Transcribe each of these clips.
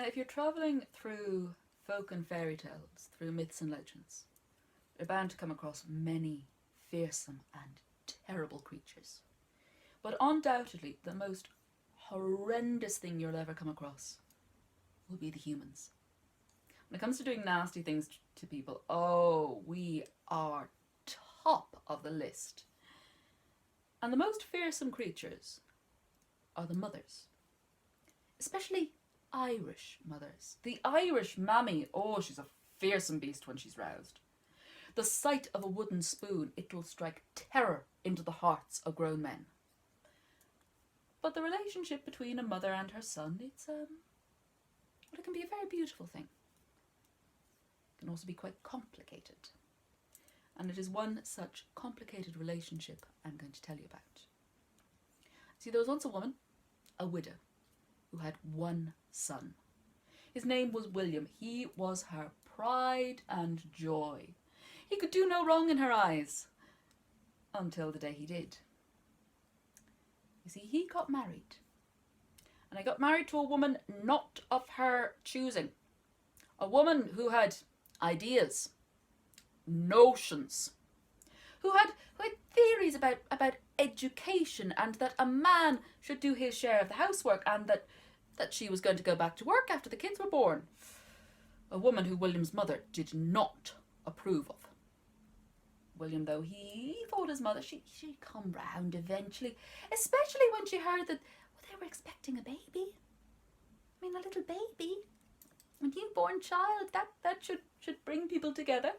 If you're travelling through folk and fairy tales, through myths and legends, you're bound to come across many fearsome and terrible creatures. But undoubtedly, the most horrendous thing you'll ever come across will be the humans. When it comes to doing nasty things to people, oh, we are top of the list. And the most fearsome creatures are the mothers, especially Irish mothers. The Irish mammy, oh, she's a fearsome beast when she's roused. The sight of a wooden spoon, it'll strike terror into the hearts of grown men. But the relationship between a mother and her son, it can be a very beautiful thing. It can also be quite complicated. And it is one such complicated relationship I'm going to tell you about. See, there was once a woman, a widow, who had one son. His name was William. He was her pride and joy. He could do no wrong in her eyes, until the day he did. You see, he got married. And he got married to a woman not of her choosing. A woman who had ideas, notions, who had theories about education, and that a man should do his share of the housework, and that she was going to go back to work after the kids were born. A woman who William's mother did not approve of. William, though, he thought his mother, she'd come round eventually, especially when she heard that they were expecting a baby. I mean, a little baby, a newborn child, that should bring people together.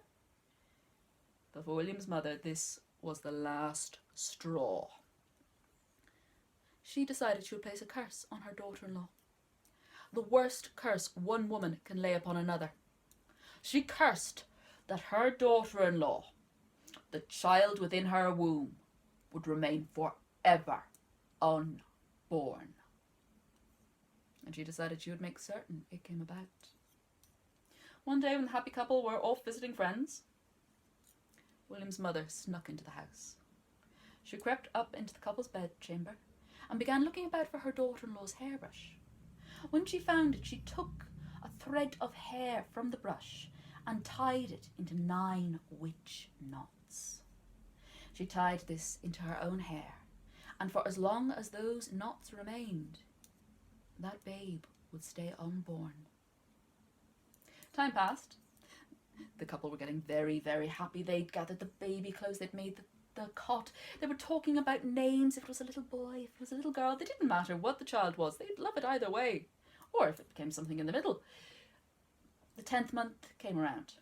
But for William's mother, this was the last straw. She decided she would place a curse on her daughter-in-law. The worst curse one woman can lay upon another. She cursed that her daughter-in-law, the child within her womb, would remain forever unborn. And she decided she would make certain it came about. One day when the happy couple were off visiting friends, William's mother snuck into the house. She crept up into the couple's bedchamber and began looking about for her daughter-in-law's hairbrush. When she found it, she took a thread of hair from the brush and tied it into 9 witch knots. She tied this into her own hair, and for as long as those knots remained, that babe would stay unborn. Time passed. The couple were getting very, very happy. They'd gathered the baby clothes, they'd made the cot. They were talking about names. If it was a little boy, if it was a little girl, it didn't matter what the child was. They'd love it either way. Or if it became something in the middle. The 10th month came around.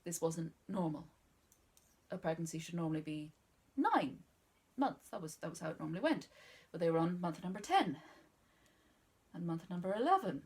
This wasn't normal. A pregnancy should normally be 9 months. That was how it normally went. But they were on month number 10. And month number 11.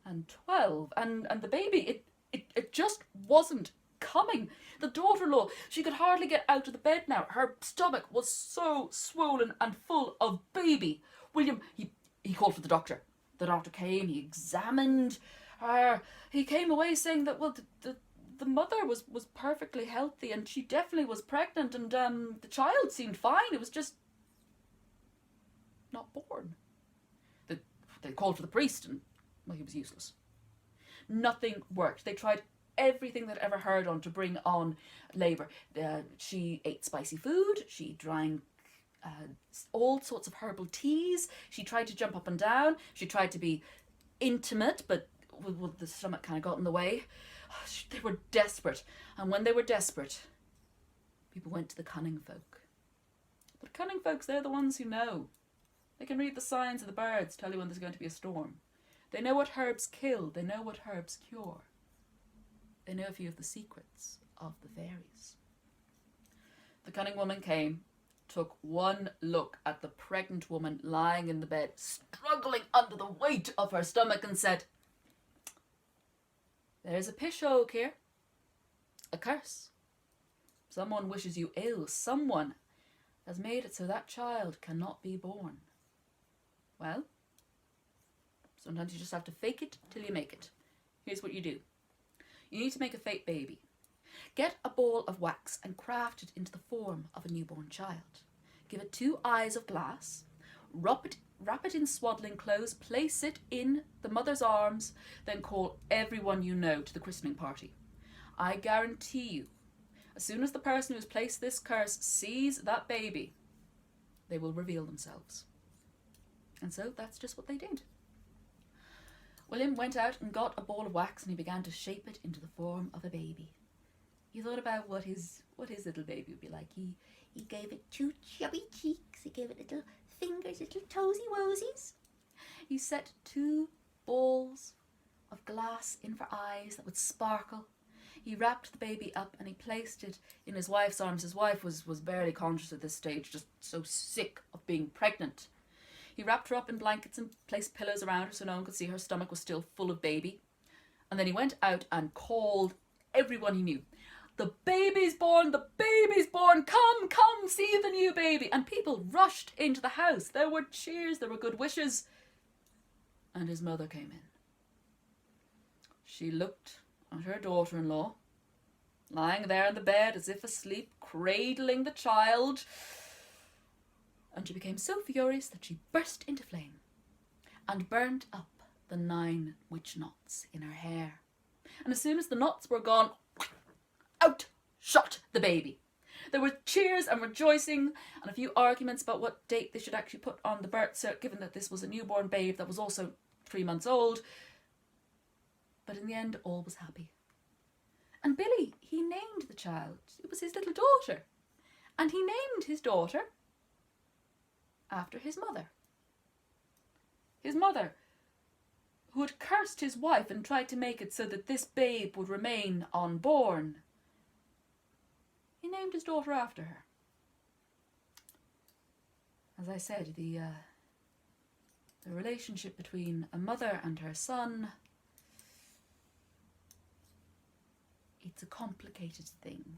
And 12. And the baby, it just wasn't coming. The daughter-in-law, she could hardly get out of the bed now. Her stomach was so swollen and full of baby. William, he called for the doctor. The doctor came, he examined her. He came away saying that, well, the mother was perfectly healthy and she definitely was pregnant, and the child seemed fine. It was just not born. They called for the priest, and well, he was useless. Nothing worked. They tried everything they'd ever heard on to bring on labour. She ate spicy food. She drank all sorts of herbal teas. She tried to jump up and down. She tried to be intimate, but the stomach kind of got in the way. They were desperate. And when they were desperate, people went to the cunning folk. But cunning folks, they're the ones who know. They can read the signs of the birds, tell you when there's going to be a storm. They know what herbs kill. They know what herbs cure. They know a few of the secrets of the fairies. The cunning woman came, took one look at the pregnant woman lying in the bed, struggling under the weight of her stomach, and said, "There's a pishogue here. A curse. Someone wishes you ill. Someone has made it so that child cannot be born. Well, sometimes you just have to fake it till you make it. Here's what you do. You need to make a fake baby. Get a ball of wax and craft it into the form of a newborn child. Give it 2 eyes of glass. wrap it in swaddling clothes, place it in the mother's arms, then call everyone you know to the christening party. I guarantee you, as soon as the person who has placed this curse sees that baby, they will reveal themselves. And so that's just what they did. William went out and got a ball of wax, and he began to shape it into the form of a baby. He thought about what his little baby would be like. He gave it 2 chubby cheeks. He gave it little fingers, little toesy woesies. He set 2 balls of glass in for eyes that would sparkle. He wrapped the baby up and he placed it in his wife's arms. His wife was barely conscious at this stage, just so sick of being pregnant. He wrapped her up in blankets and placed pillows around her so no one could see her stomach was still full of baby. And then he went out and called everyone he knew. The baby's born, the baby's born, come, see the new baby. And people rushed into the house. There were cheers, there were good wishes. And his mother came in. She looked at her daughter-in-law, lying there in the bed as if asleep, cradling the child. And she became so furious that she burst into flame and burnt up the 9 witch knots in her hair. And as soon as the knots were gone, out shot the baby. There were cheers and rejoicing and a few arguments about what date they should actually put on the birth cert, given that this was a newborn babe that was also 3 months old. But in the end, all was happy. And Billy, he named the child. It was his little daughter. And he named his daughter after his mother. His mother, who had cursed his wife and tried to make it so that this babe would remain unborn. He named his daughter after her. As I said, the relationship between a mother and her son, it's a complicated thing.